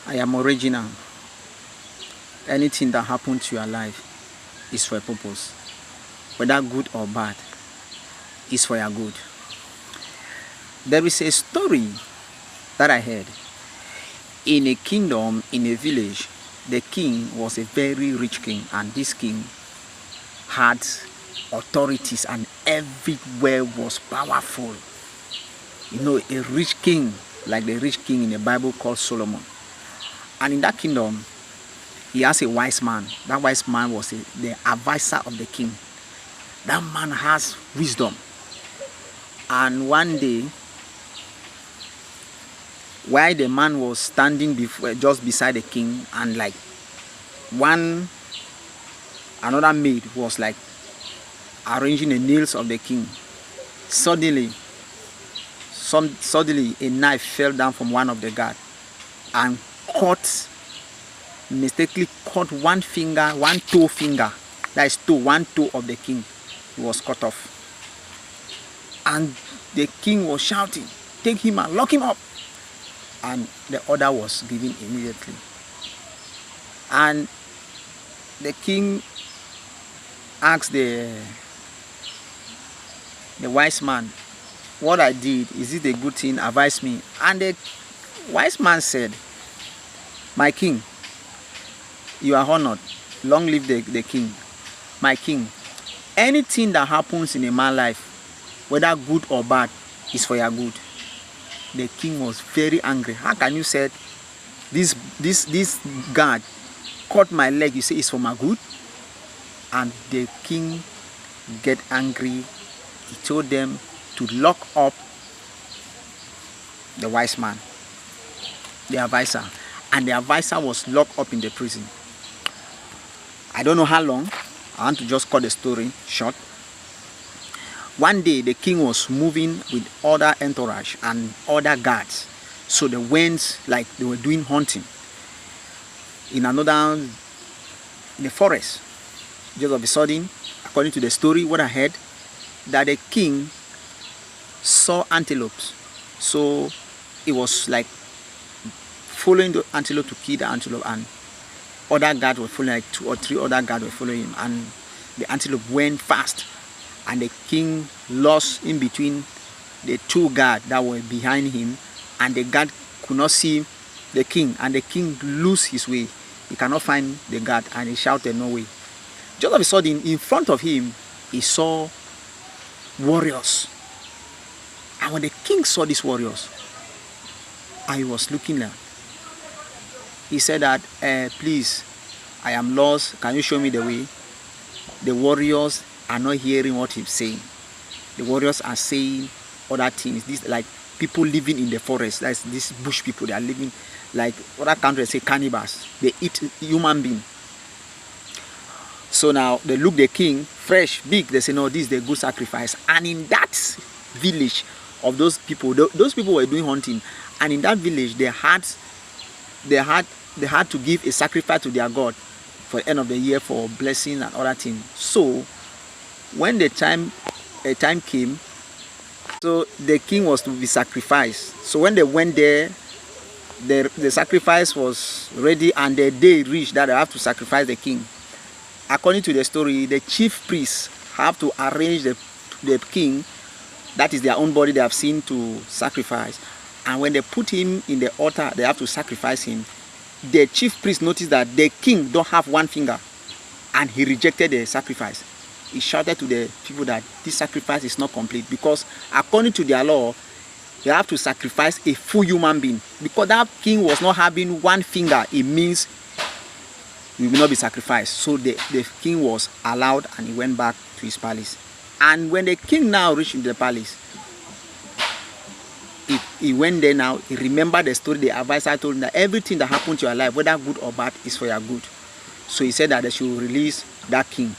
I am original. Anything that happens to your life is for a purpose. Whether good or bad, is for your good. There is a story that I heard. In a kingdom, in a village, the king was a very rich king, and this king had authorities and everywhere was powerful. You know, a rich king, like the rich king in the Bible called Solomon. And in that kingdom, he has a wise man. That wise man was the advisor of the king. That man has wisdom. And one day, while the man was standing just beside the king, and like another maid was like arranging the nails of the king, suddenly a knife fell down from one of the guards and mistakenly cut one toe finger, that is one toe of the king was cut off. And the king was shouting, "Take him and lock him up." And the order was given immediately. And the king asked the wise man, "What I did, is it a good thing? Advise me." And the wise man said, "My king, you are honored. Long live the king. My king, anything that happens in a man's life, whether good or bad, is for your good." The king was very angry. "How can you say this guard cut my leg, you say it's for my good?" And the king get angry. He told them to lock up the wise man, the advisor, and the advisor was locked up in the prison. I don't know how long. I want to just cut the story short. One day the king was moving with other entourage and other guards. So they went, like they were doing hunting in the forest. Just all of a sudden, according to the story, what I heard, that the king saw antelopes. So it was like following the antelope to kill the antelope, and other guards were following, like 2 or 3 other guards were following him, and the antelope went fast. And the king lost in between the 2 guards that were behind him, and the guard could not see the king, and the king lose his way. He cannot find the guard, and he shouted, "No way." Just all of a sudden, in front of him, he saw warriors. And when the king saw these warriors, and he was looking there, he said that, "Please, I am lost. Can you show me the way?" The warriors are not hearing what he's saying. The warriors are saying other things. These like people living in the forest. That's these bush people. They are living like other countries say cannibals. They eat human being. So now they look the king fresh, big. They say, "No, this is the good sacrifice." And in that village of those people were doing hunting. And in that village, they had to give a sacrifice to their god for the end of the year for blessing and other things. So when the time came, so the king was to be sacrificed. So when they went there, the sacrifice was ready, and the day reached that they have to sacrifice the king. According to the story, the chief priests have to arrange the king, that is their own body they have seen, to sacrifice. And when they put him in the altar, they have to sacrifice him. The chief priest noticed that the king don't have one finger, and he rejected the sacrifice. He shouted to the people that this sacrifice is not complete, because according to their law, they have to sacrifice a full human being. Because that king was not having one finger, it means he will not be sacrificed. So the king was allowed, and he went back to his palace. And when the king now reached the palace, he went there now, he remembered the story the advisor told him, that everything that happened to your life, whether good or bad, is for your good. So he said that they should release that king.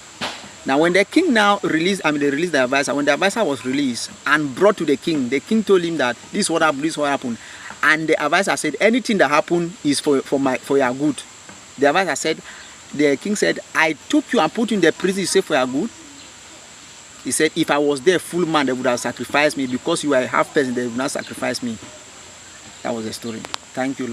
Now when the king now they released the advisor. When the advisor was released and brought to the king told him that this is what happened. And the advisor said, anything that happened is for your good. The advisor said, the king said, "I took you and put you in the prison, you say for your good?" He said, "If I was there full man, they would have sacrificed me. Because you are a half person, they would not sacrifice me." That was the story. Thank you, Lord.